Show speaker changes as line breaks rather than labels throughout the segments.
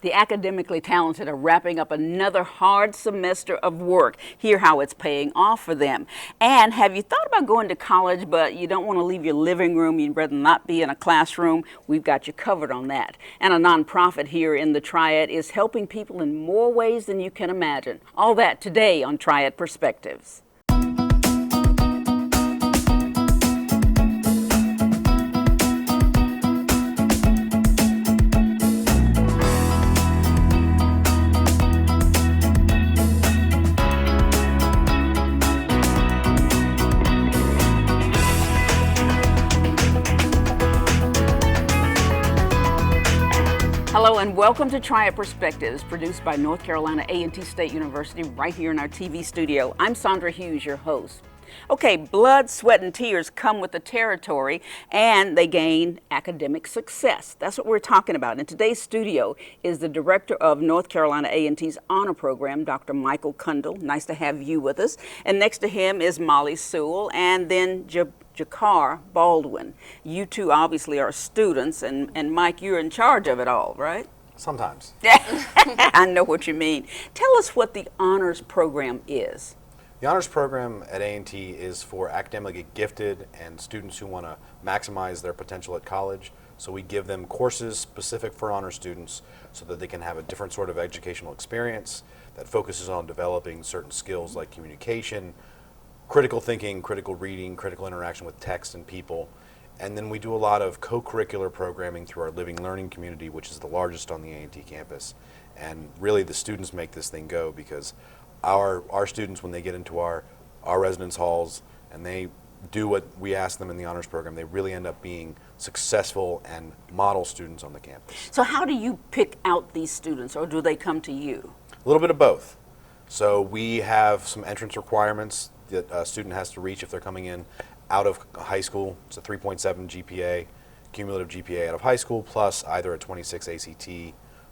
The academically talented are wrapping up another hard semester of work. Hear how it's paying off for them. And have you thought about going to college, but you don't want to leave your living room? You'd rather not be in a classroom? We've got you covered on that. And a nonprofit here in the Triad is helping people in more ways than you can imagine. All that today on Triad Perspectives. Hello and welcome to Triad Perspectives, produced by North Carolina A&T State University right here in our TV studio. I'm Sandra Hughes, your host. Okay, blood, sweat, and tears come with the territory, and they gain academic success. That's what we're talking about. In today's studio is the director of North Carolina A&T's Honor Program, Dr. Michael Kundle. Nice to have you with us. And next to him is Molly Sewell, and then Jakar Baldwin. You two obviously are students, and Mike, you're in charge of it all, right?
Sometimes.
I know what you mean. Tell us what the Honors Program is.
The Honors Program at A&T is for academically gifted and students who want to maximize their potential at college. So we give them courses specific for honor students so that they can have a different sort of educational experience that focuses on developing certain skills like communication, critical thinking, critical reading, critical interaction with text and people. And then we do a lot of co-curricular programming through our Living Learning community, which is the largest on the A&T campus. And really the students make this thing go, because our students, when they get into our residence halls and they do what we ask them in the honors program, they really end up being successful and model students on the campus.
So how do you pick out these students, or do they come to you?
A little bit of both. So we have some entrance requirements that a student has to reach if they're coming in out of high school. It's a 3.7 GPA, cumulative GPA out of high school, plus either a 26 ACT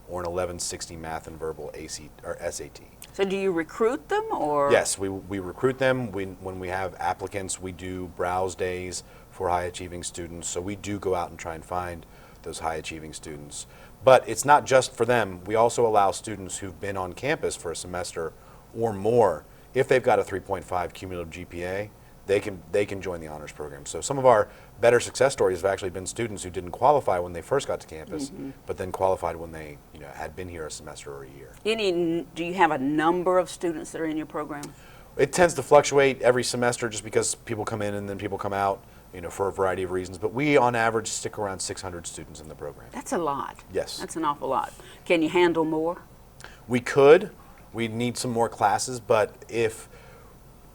or an 1160 math and verbal SAT.
So do you recruit them, or?
Yes, we recruit them. When we have applicants, we do browse days for high achieving students. So we do go out and try and find those high achieving students. But it's not just for them. We also allow students who've been on campus for a semester or more, if they've got a 3.5 cumulative GPA, they can join the honors program. So some of our better success stories have actually been students who didn't qualify when they first got to campus, but then qualified when they had been here a semester or a year.
Do you have a number of students that are in your program?
It tends to fluctuate every semester just because people come in and then people come out, for a variety of reasons. But we, on average, stick around 600 students in the program.
That's a lot.
Yes.
That's an awful lot. Can you handle more?
We could. We'd need some more classes, but if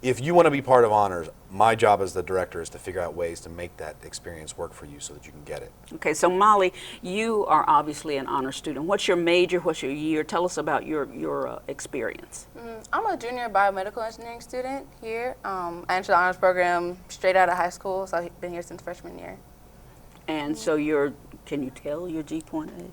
you want to be part of honors, my job as the director is to figure out ways to make that experience work for you so that you can get it.
Okay, so Molly, you are obviously an honor student. What's your major? What's your year? Tell us about your experience.
I'm a junior biomedical engineering student here. I entered the honors program straight out of high school, so I've been here since freshman year.
And so can you tell your GPA?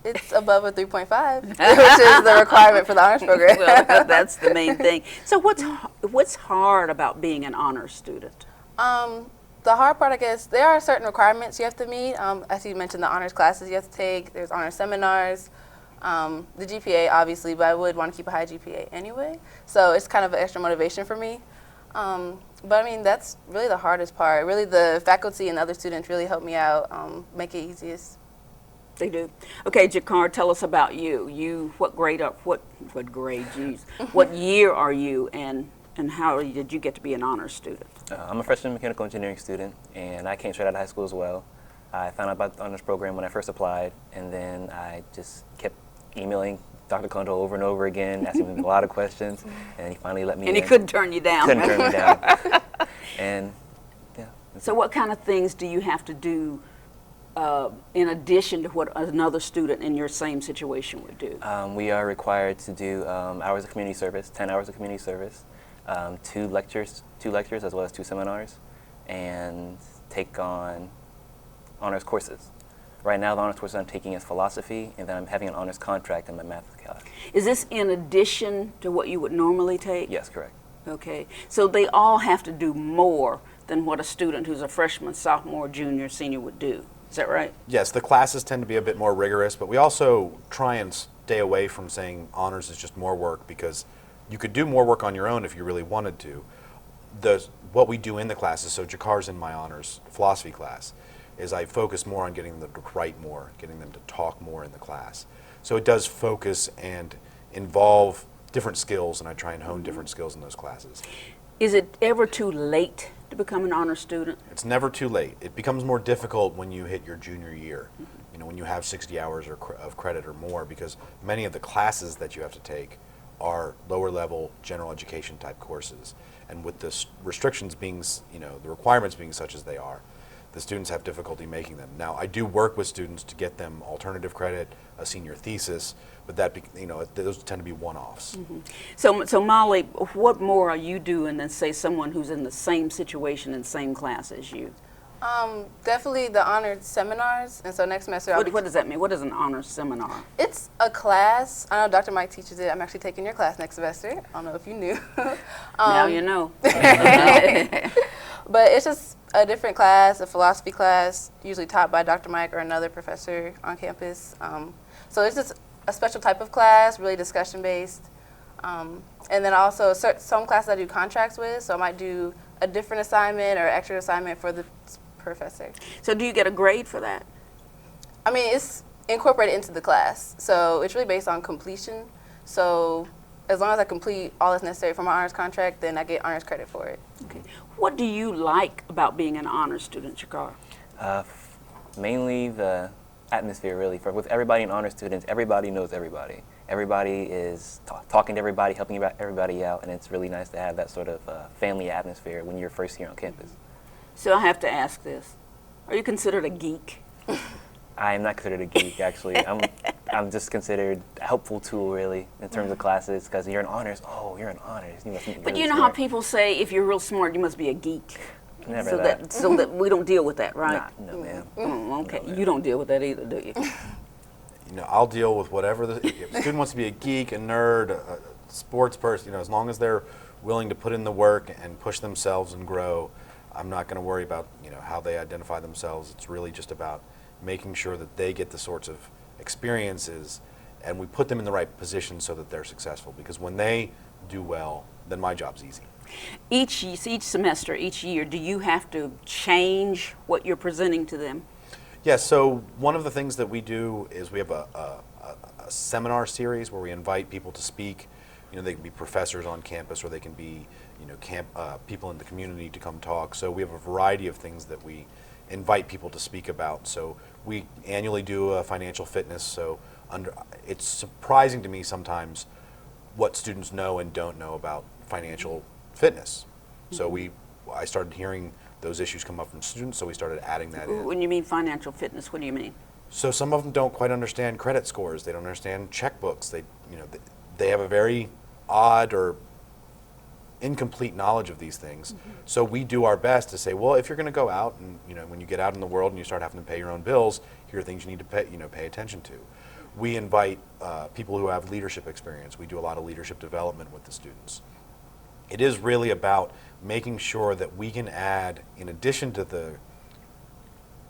It's above a 3.5, which is the requirement for the honors program.
Well, that's the main thing. So what's hard about being an honors student?
The hard part, I guess, there are certain requirements you have to meet. As you mentioned, the honors classes you have to take. There's honors seminars. The GPA, obviously, but I would want to keep a high GPA anyway. So it's kind of an extra motivation for me. But I mean, that's really the hardest part. Really, the faculty and other students really help me out, make it easiest.
They do. Okay, Jakar, tell us about you. What grade geez. What year are you, and how did you get to be an honors student?
I'm a freshman mechanical engineering student, and I came straight out of high school as well. I found out about the honors program when I first applied, and then I just kept emailing Dr. Kundle over and over again, asking him a lot of questions, and he finally let me in.
And he couldn't turn you down.
Couldn't turn me down. And yeah.
So what kind of things do you have to do in addition to what another student in your same situation would do?
We are required to do hours of community service, 10 hours of community service, two lectures as well as 2 seminars, and take on honors courses. Right now, the honors course I'm taking is philosophy, and then I'm having an honors contract in my math class.
Is this in addition to what you would normally take?
Yes, correct.
Okay, so they all have to do more than what a student who's a freshman, sophomore, junior, senior would do. Is that right?
Yes, the classes tend to be a bit more rigorous, but we also try and stay away from saying honors is just more work, because you could do more work on your own if you really wanted to. What we do in the classes, so Jakar's in my honors philosophy class, is I focus more on getting them to write more, getting them to talk more in the class. So it does focus and involve different skills, and I try and hone different skills in those classes.
Is it ever too late to become an honor student?
It's never too late. It becomes more difficult when you hit your junior year, you know, when you have 60 hours of credit or more, because many of the classes that you have to take are lower level general education type courses. And with the restrictions being, you know, the requirements being such as they are, the students have difficulty making them. Now, I do work with students to get them alternative credit, a senior thesis, but you know, those tend to be one-offs.
So Molly, what more are you doing than, say, someone who's in the same situation and same class as you?
Definitely the honored seminars, and so next semester I'll
What does that mean? What is an honor seminar?
It's a class. I know Dr. Mike teaches it. I'm actually taking your class next semester. I don't know if you knew.
Now you know.
But it's just a different class, a philosophy class, usually taught by Dr. Mike or another professor on campus. So it's just a special type of class, really discussion-based. And then also some classes I do contracts with, so I might do a different assignment or extra assignment for the professor.
So do you get a grade for that?
I mean, it's incorporated into the class, so it's really based on completion. So as long as I complete all that's necessary for my honors contract, then I get honors credit for it.
Okay. What do you like about being an honors student, Jakar?
Mainly the atmosphere, really. With everybody in honor students, everybody knows everybody. Everybody is talking to everybody, helping everybody out, and it's really nice to have that sort of family atmosphere when you're first here on campus.
So I have to ask this. Are you considered a geek?
I am not considered a geek, actually. I'm just considered a helpful tool, really, in terms of classes, because you're in honors. Oh, you're in honors. You must be
But
really
you know
smart.
how people say if you're real smart, you must be a geek.
Never
so
that.
so that we don't deal with that, right?
Nah, no, ma'am.
Okay.
No,
You don't deal with that either, do you?
You know, I'll deal with whatever if a student wants to be a geek, a nerd, a sports person, you know, as long as they're willing to put in the work and push themselves and grow, I'm not going to worry about, you know, how they identify themselves. It's really just about making sure that they get the sorts of experiences and we put them in the right position so that they're successful, because when they do well, then my job's easy.
Each semester, each year, do you have to change what you're presenting to them?
Yes, so one of the things that we do is we have a seminar series where we invite people to speak. You know, they can be professors on campus, or they can be, you know, people in the community to come talk. So we have a variety of things that we invite people to speak about. So we annually do a financial fitness. So it's surprising to me sometimes what students know and don't know about financial fitness. So I started hearing those issues come up from students, so we started adding that in.
When you mean financial fitness, what do you mean?
So some of them don't quite understand credit scores. They don't understand checkbooks. They have a very odd or incomplete knowledge of these things. So we do our best to say, well, if you're going to go out and, you know, when you get out in the world and you start having to pay your own bills, here are things you need to pay attention to. We invite people who have leadership experience. We do a lot of leadership development with the students. It is really about making sure that we can add, in addition to the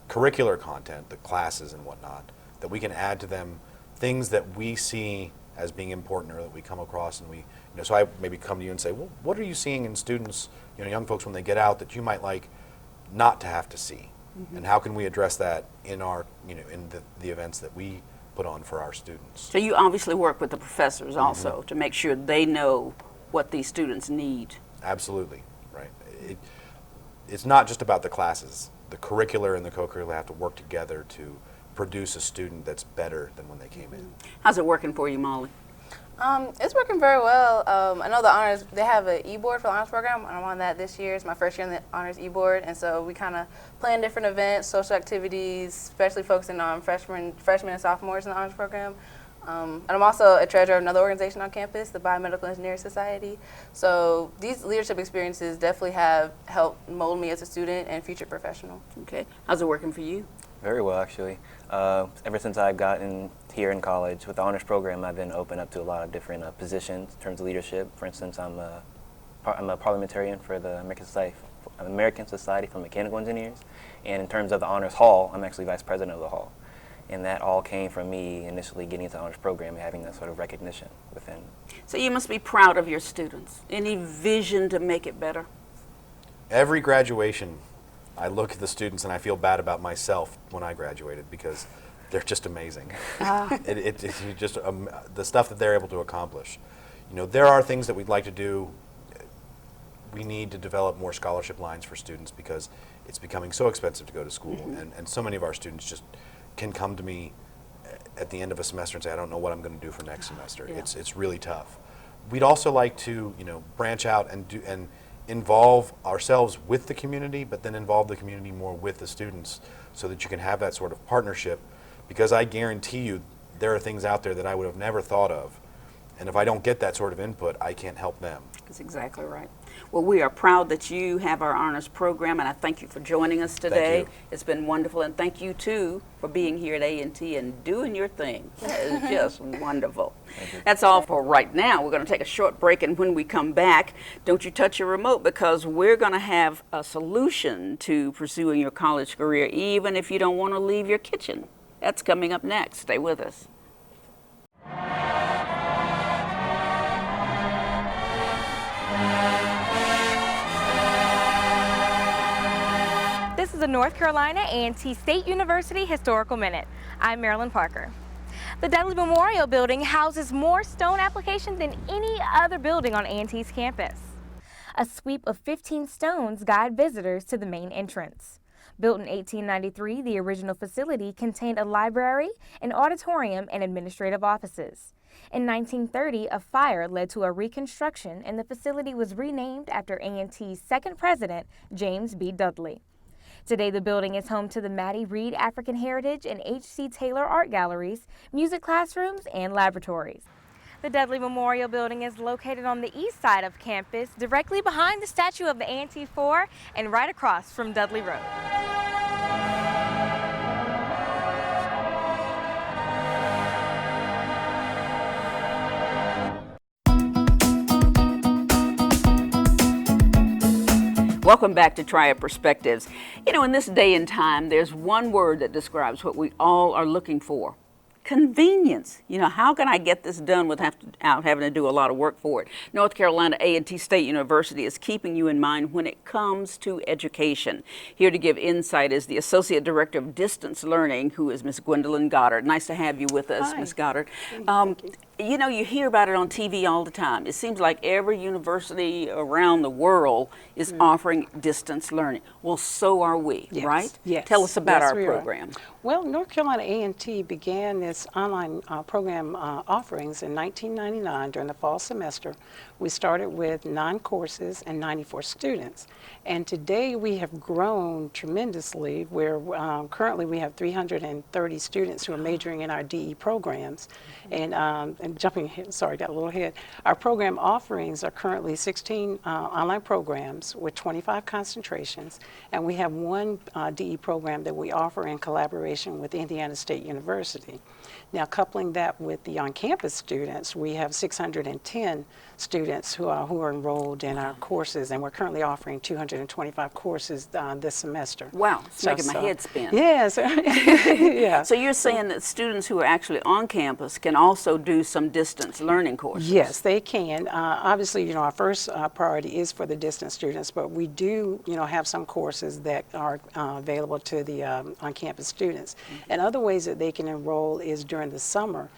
curricular content, the classes and whatnot, that we can add to them things that we see as being important, or that we come across, and so I maybe come to you and say, well, what are you seeing in students, you know, young folks when they get out that you might like not to have to see? And how can we address that in our, you know, in the events that we put on for our students?
So you obviously work with the professors also to make sure they know what these students need.
Absolutely, right. It's not just about the classes. The curricular and the co-curricular have to work together to produce a student that's better than when they came in.
How's it working for you, Molly?
It's working very well. I know the honors, they have an e-board for the honors program, and I'm on that this year. It's my first year on the honors e-board, and so we kind of plan different events, social activities, especially focusing on freshmen and sophomores in the honors program. And I'm also a treasurer of another organization on campus, the Biomedical Engineering Society. So these leadership experiences definitely have helped mold me as a student and future professional.
Okay. How's it working for you?
Very well, actually. Ever since I've gotten here in college with the honors program, I've been open up to a lot of different positions in terms of leadership. For instance, I'm a parliamentarian for the American Society American Society for Mechanical Engineers. And in terms of the Honors Hall, I'm actually vice president of the hall. And that all came from me initially getting into the honors program and having that sort of recognition within.
So you must be proud of your students. Any vision to make it better?
Every graduation, I look at the students and I feel bad about myself when I graduated because they're just amazing. It's just the stuff that they're able to accomplish. You know, there are things that we'd like to do. We need to develop more scholarship lines for students because it's becoming so expensive to go to school, and so many of our students just can come to me at the end of a semester and say, I don't know what I'm going to do for next semester.
Yeah.
It's really tough. We'd also like to, you know, branch out and involve ourselves with the community, but then involve the community more with the students so that you can have that sort of partnership, because I guarantee you there are things out there that I would have never thought of, and if I don't get that sort of input, I can't help them.
That's exactly right. Well, we are proud that you have our honors program, and I thank you for joining us today.
Thank you.
It's been wonderful, and thank you too for being here at A&T and doing your thing. That is just wonderful. That's all for right now. We're going to take a short break, and when we come back, don't you touch your remote, because we're going to have a solution to pursuing your college career, even if you don't want to leave your kitchen. That's coming up next. Stay with us.
This is the North Carolina A&T State University Historical Minute. I'm Marilyn Parker. The Dudley Memorial Building houses more stone applications than any other building on A&T's campus. A sweep of 15 stones guide visitors to the main entrance. Built in 1893, the original facility contained a library, an auditorium, and administrative offices. In 1930, a fire led to a reconstruction, and the facility was renamed after A&T's second president, James B. Dudley. Today, the building is home to the Maddie Reed African Heritage and H.C. Taylor Art Galleries, music classrooms, and laboratories. The Dudley Memorial Building is located on the east side of campus, directly behind the statue of the A&T 4 and right across from Dudley Road.
Welcome back to Triad Perspectives. You know, in this day and time, there's one word that describes what we all are looking for: convenience. You know, how can I get this done without having to do a lot of work for it? North Carolina A&T State University is keeping you in mind when it comes to education. Here to give insight is the Associate Director of Distance Learning, who is Ms. Gwendolyn Goddard. Nice to have you with us, Ms. Goddard. You know, you hear about it on TV all the time. It seems like every university around the world is offering distance learning. Well, so are we, right?
Yes.
Tell us about our
we are.
program.
Well, North Carolina A&T began this online program offerings in 1999 during the fall semester. We started with 9 courses and 94 students. And today we have grown tremendously, where currently we have 330 students who are majoring in our DE programs. And jumping ahead, sorry, got a little ahead. Our program offerings are currently 16 online programs with 25 concentrations. And we have one DE program that we offer in collaboration with Indiana State University. Now, coupling that with the on-campus students, we have 610 students who are enrolled in our courses, and we're currently offering 225 courses this semester.
Wow, it's making my head spin.
Yes. Yeah.
So you're saying that students who are actually on campus can also do some distance learning courses?
Yes, they can. Obviously, you know, our first priority is for the distance students, but we do, you know, have some courses that are available to the on-campus students. And other ways that they can enroll is during the summer.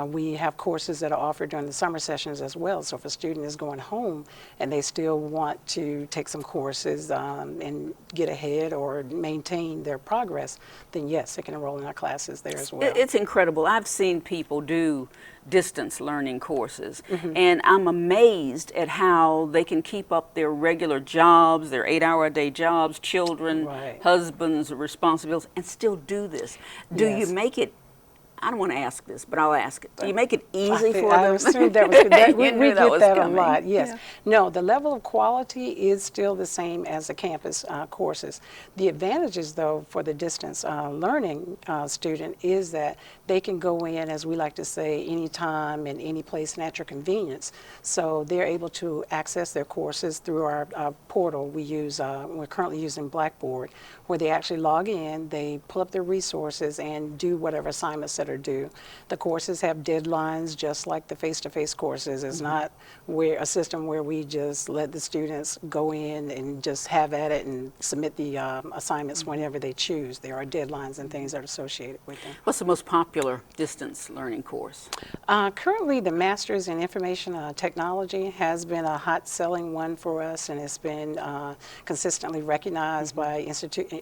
We have courses that are offered during the summer sessions as well. So if a student is going home and they still want to take some courses and get ahead or maintain their progress, then yes, they can enroll in our classes there as well.
It's incredible. I've seen people do distance learning courses, and I'm amazed at how they can keep up their regular jobs, their 8-hour-a-day jobs, children,
Right.
husbands, responsibilities, and still do this. Do
Yes.
you make it I don't want to ask this, but I'll ask it. Do you make it easy for
I
them?
assumed that was good.
You
We
knew that
get
was
that a
coming.
lot, yes.
Yeah.
No, the level of quality is still the same as the campus courses. The advantages, though, for the distance learning student is that they can go in, as we like to say, anytime and any place and at your convenience. So they're able to access their courses through our portal. We're currently using Blackboard, where they actually log in, they pull up their resources and do whatever assignments that are due. The courses have deadlines just like the face-to-face courses. It's not a system where we just let the students go in and just have at it and submit the assignments whenever they choose. There are deadlines and things that are associated with them.
What's the most popular distance learning course?
Currently, the Master's in Information Technology has been a hot selling one for us, and it's been consistently recognized by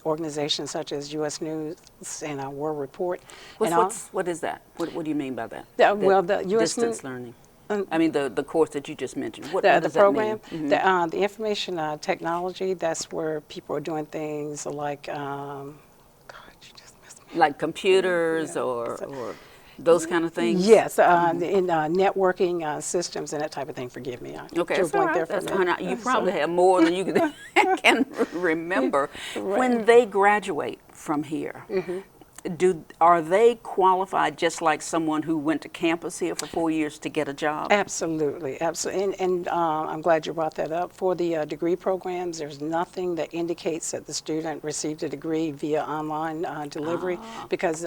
organizations such as U.S. News and World Report.
What is that? What do you mean by that?
Well, the U.S.
distance learning. I mean the course that you just mentioned. What
The
does
program,
that mean?
the information technology, that's where people are doing things like, God, you just messed me up.
Like computers or those kind of things?
Yes, in networking systems and that type of thing. Forgive me.
Okay,
drew a
that's all
blank
right.
there for a
That's
minute.
fine. You probably have more than you can remember. When they graduate from here, are they qualified just like someone who went to campus here for 4 years to get a job?
Absolutely, absolutely. And I'm glad you brought that up. For the degree programs, there's nothing that indicates that the student received a degree via online delivery because,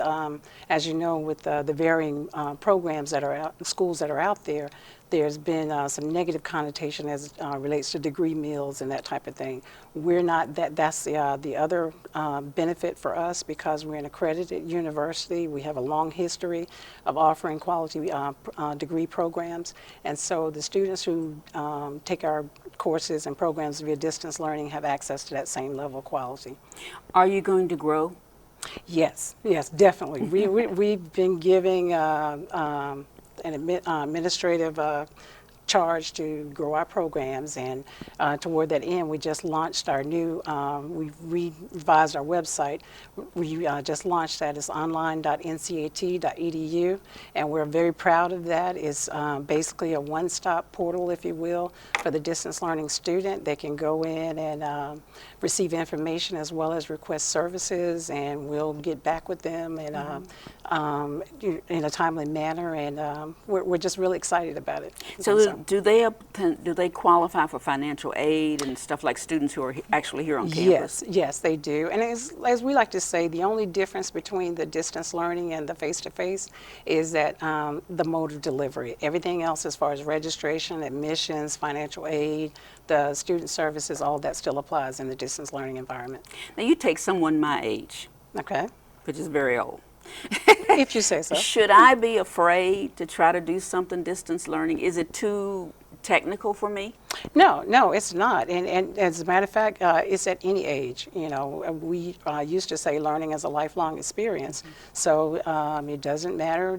as you know, with the varying programs that are out, schools that are out there, there's been some negative connotation as relates to degree mills and that type of thing. We're not that. That's the other benefit for us because we're an accredited university. We have a long history of offering quality degree programs, and so the students who take our courses and programs via distance learning have access to that same level of quality.
Are you going to grow?
Yes, yes, definitely. We've been giving an administrative charge to grow our programs, and toward that end, we just launched our new, we revised our website. We just launched that. It's online.ncat.edu, and we're very proud of that. It's basically a one-stop portal, if you will, for the distance learning student. They can go in and receive information as well as request services, and we'll get back with them and in a timely manner, and we're just really excited about it.
So do they qualify for financial aid and stuff like students who are actually here on campus?
Yes, they do. And as we like to say, the only difference between the distance learning and the face-to-face is that the mode of delivery. Everything else as far as registration, admissions, financial aid, the student services, all that still applies in the distance learning environment.
Now you take someone my age,
Okay,
which is very old.
if you say so.
Should I be afraid to try to do something distance learning? Is it too technical for me?
No, it's not. And as a matter of fact, it's at any age. You know, we used to say learning is a lifelong experience. So it doesn't matter.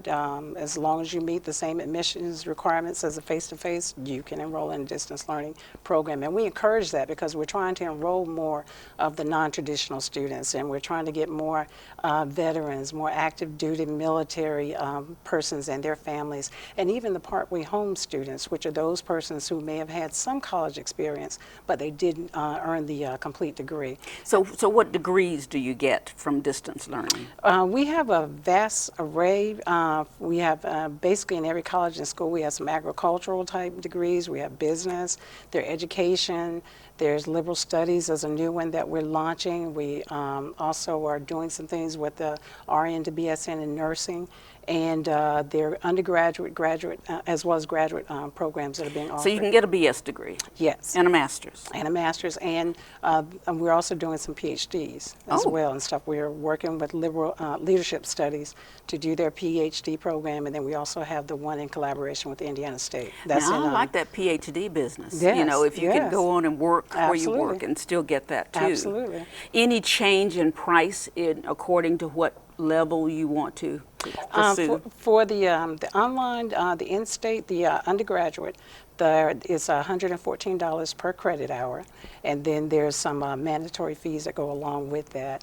As long as you meet the same admissions requirements as a face-to-face, you can enroll in a distance learning program. And we encourage that because we're trying to enroll more of the non-traditional students, and we're trying to get more veterans, more active duty military persons and their families, and even the partway home students, which are those persons who may have had some college experience, but they didn't earn the complete degree.
So what degrees do you get from distance learning?
We have a vast array. We have basically in every college and school, we have some agricultural type degrees. We have business, their education. There's liberal studies as a new one that we're launching. We also are doing some things with the RN to BSN in nursing, and their undergraduate, graduate, as well as graduate programs that are being offered.
So you can get a BS degree?
Yes.
And a master's?
And a master's, and we're also doing some PhDs as well and stuff. We're working with liberal leadership studies to do their PhD program, and then we also have the one in collaboration with Indiana State.
Now, I like that PhD business.
Yes,
you know, if you can go on and work where you
Absolutely.
work and still get that too.
Absolutely.
Any change in price according to what level you want to pursue?
For the online, the in-state, the undergraduate, There is $114 per credit hour, and then there's some mandatory fees that go along with that.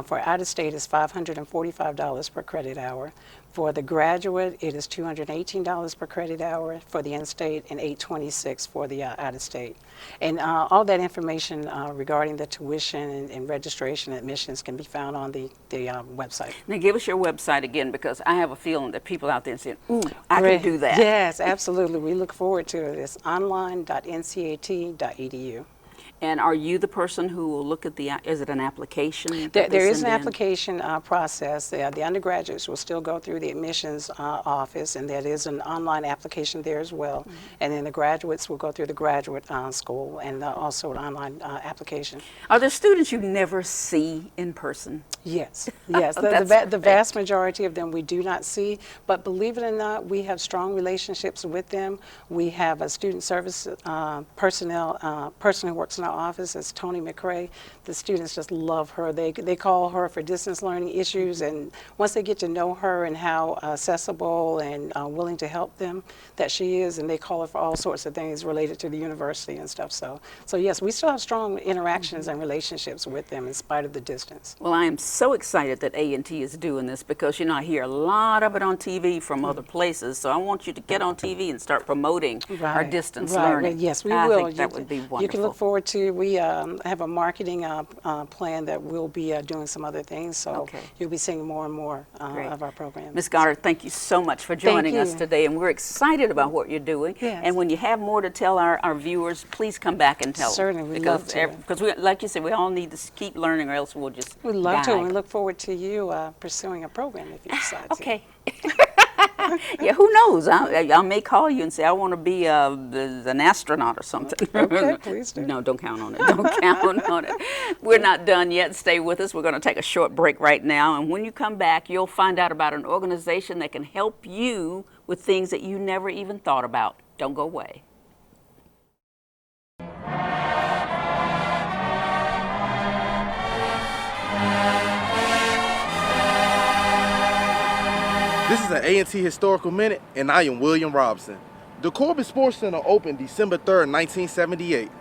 For out-of-state, it's $545 per credit hour. For the graduate, it is $218 per credit hour for the in-state and $826 for the out-of-state. And all that information regarding the tuition and registration admissions can be found on the website.
Now give us your website again, because I have a feeling that people out there saying, ooh, I can do that.
Yes, absolutely. We look forward to it. It's online.ncat.edu.
And are you the person who will look at is it an application?
There is an application process. The undergraduates will still go through the admissions office, and there is an online application there as well. Mm-hmm. And then the graduates will go through the graduate school and also an online application.
Are there students you never see in person?
Yes, yes. The vast majority of them we do not see, but believe it or not, we have strong relationships with them. We have a student service person who works in our office is Tony McRae. The students just love her. They call her for distance learning issues, and once they get to know her and how accessible and willing to help them that she is, and they call her for all sorts of things related to the university and stuff. So yes, we still have strong interactions and relationships with them in spite of the distance.
Well, I am so excited that A&T is doing this, because you know I hear a lot of it on TV from other places. So I want you to get on TV and start promoting our distance learning.
Well, yes, we will.
I think that would be wonderful.
You can look forward to. We have a marketing plan that we'll be doing some other things. So you'll be seeing more and more of our programs.
Ms. Goddard, thank you so much for joining us today, and we're excited about what you're doing.
Yes.
And when you have more to tell our viewers, please come back and tell
Certainly,
them.
we'd love to.
Because like you said, we all need to keep learning, or else we'll just
We'd love
die.
to, and we look forward to you pursuing a program if you decide to.
Okay. Yeah, who knows? I may call you and say I want to be an astronaut or something.
Okay, please do.
No, don't count on it. Don't count on it. We're not done yet. Stay with us. We're going to take a short break right now, and when you come back, you'll find out about an organization that can help you with things that you never even thought about. Don't go away.
This is an A&T Historical Minute, and I am William Robson. The Corbett Sports Center opened December 3rd, 1978.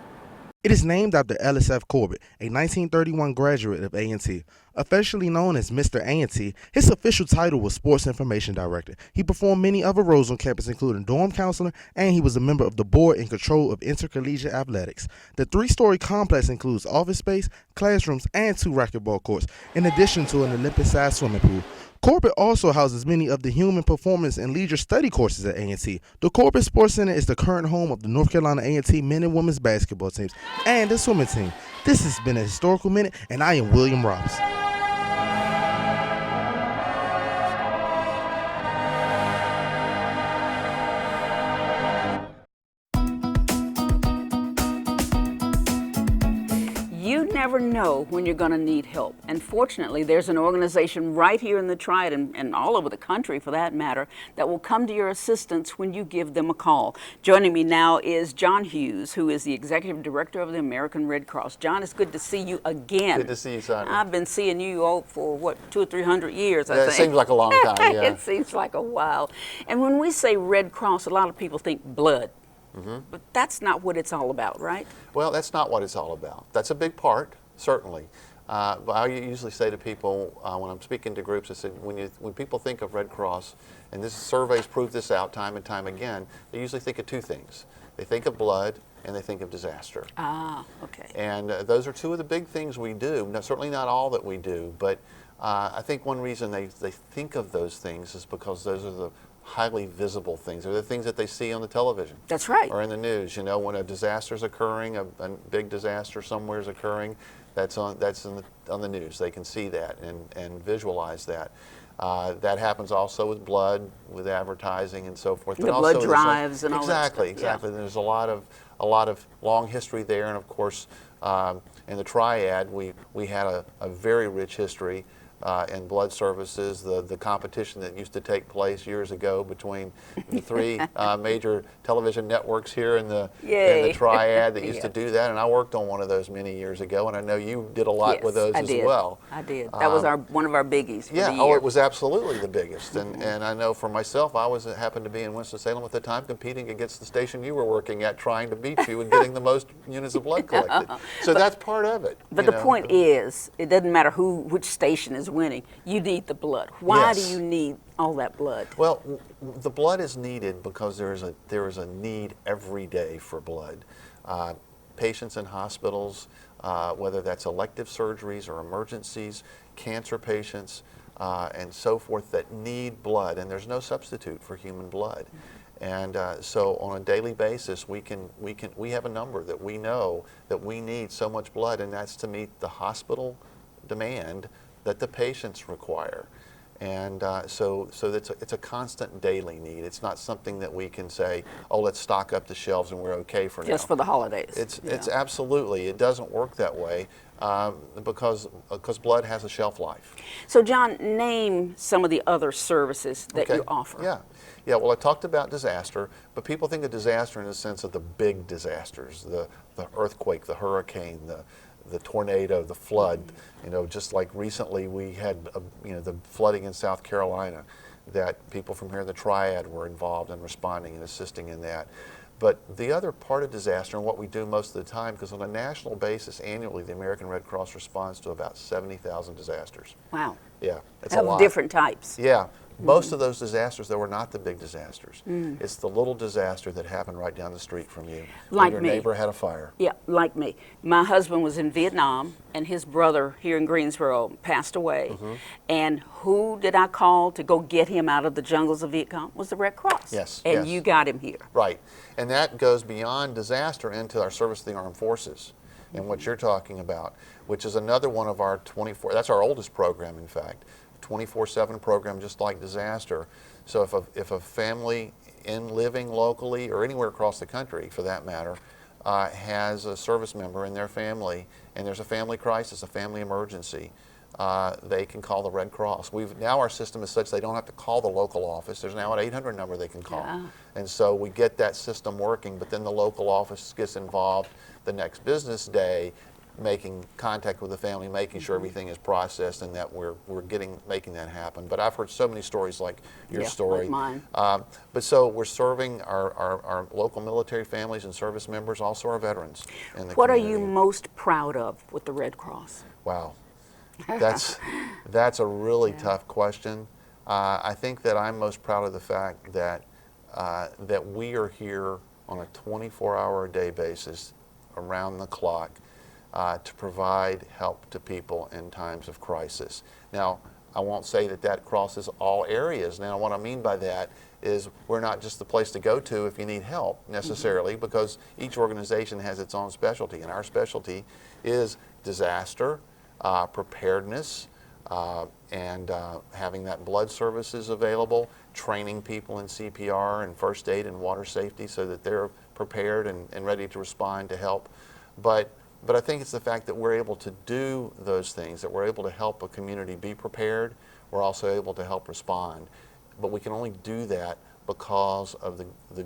It is named after Ellis F. Corbett, a 1931 graduate of A&T. Officially known as Mr. A&T, his official title was Sports Information Director. He performed many other roles on campus, including dorm counselor, and he was a member of the board in control of intercollegiate athletics. The three-story complex includes office space, classrooms, and 2 racquetball courts, in addition to an Olympic-sized swimming pool. Corbett also houses many of the human performance and leisure study courses at A&T. The Corbett Sports Center is the current home of the North Carolina A&T men and women's basketball teams and the swimming team. This has been a Historical Minute, and I am William Robson.
You never know when you're going to need help. And fortunately, there's an organization right here in the Triad and all over the country, for that matter, that will come to your assistance when you give them a call. Joining me now is John Hughes, who is the Executive Director of the American Red Cross. John, it's good to see you again.
Good to see you, Sandra.
I've been seeing you for, what, 200 or 300 years, I think.
It seems like a long time, yeah.
It seems like a while. And when we say Red Cross, a lot of people think blood. Mm-hmm. But that's not what it's all about, right?
Well, that's not what it's all about. That's a big part, certainly. But I usually say to people when I'm speaking to groups, I said, when people think of Red Cross, and this surveys prove this out time and time again, they usually think of 2 things. They think of blood, and they think of disaster.
Ah, okay.
And those are 2 of the big things we do. Now, certainly not all that we do, but I think one reason they think of those things is because those are the highly visible things. They're the things that they see on the television.
That's right.
Or in the news. You know, when a disaster is occurring, a big disaster somewhere is occurring, that's on the news. They can see that and visualize that. That happens also with blood, with advertising and so forth.
The blood drives and all that stuff.
Exactly. Yeah. There's a lot of long history there, and of course, in the Triad, we had a very rich history. in blood services. The competition that used to take place years ago between the three major television networks here in the Triad that used to do that, and I worked on one of those many years ago, and I know you did a lot with those as well.
I did. That was one of our biggies for the year.
Oh, it was absolutely the biggest, and I know for myself, I happened to be in Winston-Salem at the time competing against the station you were working at, trying to beat you and getting the most units of blood collected. So that's part of it.
But the point is, it doesn't matter which station is winning. You need the blood. Why do you need all that blood?
Well, the blood is needed because there is a need every day for blood. Patients in hospitals, whether that's elective surgeries or emergencies, cancer patients, and so forth, that need blood, and there's no substitute for human blood. And so on a daily basis, we have a number that we know that we need so much blood, and that's to meet the hospital demand that the patients require. And so it's a constant daily need. It's not something that we can say, oh, let's stock up the shelves and we're okay for now.
Just for the holidays.
It's absolutely, it doesn't work that way because blood has a shelf life.
So John, name some of the other services that you offer.
Yeah, well, I talked about disaster, but people think of disaster in the sense of the big disasters, the earthquake, the hurricane, the tornado, the flood. You know, just like recently we had, the flooding in South Carolina, that people from here in the Triad were involved in responding and assisting in that. But the other part of disaster, and what we do most of the time, because on a national basis annually, the American Red Cross responds to about 70,000 disasters.
Wow.
Yeah, it's a lot.
Of different types.
Yeah. Most of those disasters, though, were not the big disasters. It's the little disaster that happened right down the street from you.
Like
your
me.
neighbor had a fire.
Yeah, like me. My husband was in Vietnam, and his brother here in Greensboro passed away. And who did I call to go get him out of the jungles of Vietnam? Was the Red Cross.
Yes.
And you got him here.
Right. And that goes beyond disaster into our service of the armed forces and what you're talking about, which is another one of our 24, that's our oldest program, in fact. 24/7 program, just like disaster. So if a family living locally or anywhere across the country, for that matter, has a service member in their family, and there's a family crisis, a family emergency, they can call the Red Cross. Now our system is such they don't have to call the local office. There's now an 800 number they can call. And so we get that system working, but then the local office gets involved the next business day, making contact with the family, making sure everything is processed, and that we're making that happen. But I've heard so many stories like your story.
Like mine.
But so we're serving our local military families and service members, also our veterans in the
What are
community.
you most proud of with the Red Cross?
Wow, that's a really tough question. I think that I'm most proud of the fact that that we are here on a 24-hour-a-day basis, around the clock, to provide help to people in times of crisis. Now, I won't say that crosses all areas. Now, what I mean by that is we're not just the place to go to if you need help necessarily, because each organization has its own specialty, and our specialty is disaster, preparedness, and having that blood services available, training people in CPR and first aid and water safety so that they're prepared and ready to respond to help. But I think it's the fact that we're able to do those things, that we're able to help a community be prepared. We're also able to help respond. But we can only do that because of the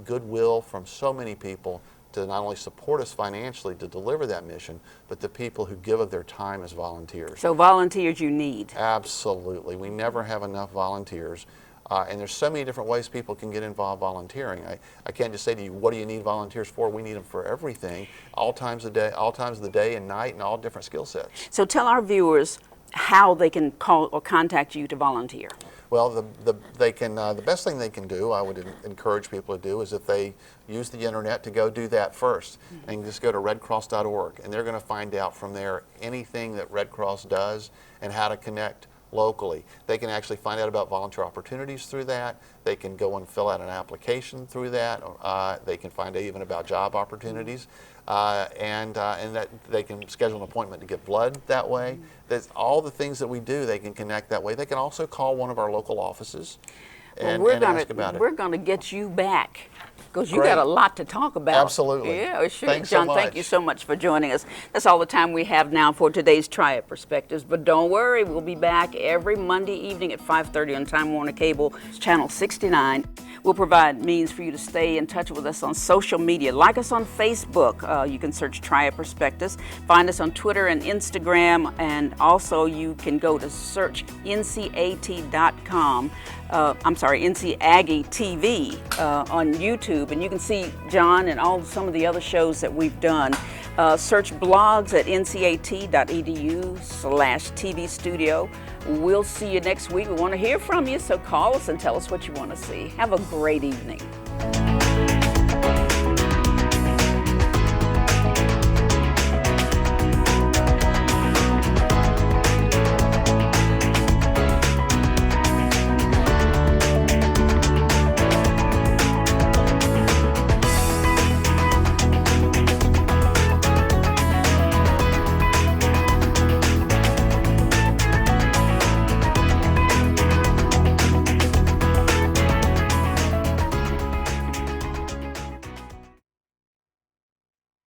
goodwill from so many people to not only support us financially to deliver that mission, but the people who give of their time as volunteers.
So volunteers you need.
Absolutely. We never have enough volunteers. And there's so many different ways people can get involved volunteering. I can't just say to you, what do you need volunteers for? We need them for everything, all times of the day and night, and all different skill sets.
So tell our viewers how they can call or contact you to volunteer.
Well, the best thing they can do, I would encourage people to do, is if they use the internet, to go do that first, and just go to redcross.org, and they're going to find out from there anything that Red Cross does and how to connect locally. They can actually find out about volunteer opportunities through that. They can go and fill out an application through that. They can find out even about job opportunities, and that they can schedule an appointment to get blood that way. That's all the things that we do. They can connect that way. They can also call one of our local offices and ask about it.
We're going to get you back Because you
Great.
got a lot to talk about.
Absolutely.
Yeah, it sure.
Thanks so
John, thank you
much.
so much for joining us. That's all the time we have now for today's Triad Perspectives. But don't worry, we'll be back every Monday evening at 5:30 on Time Warner Cable, Channel 69. We'll provide means for you to stay in touch with us on social media. Like us on Facebook. You can search Triad Perspectives. Find us on Twitter and Instagram. And also you can go to search NCAT.com. NC Aggie TV on YouTube, and you can see John and some of the other shows that we've done. Search blogs at ncat.edu/TV studio. We'll see you next week. We want to hear from you, so call us and tell us what you want to see. Have a great evening.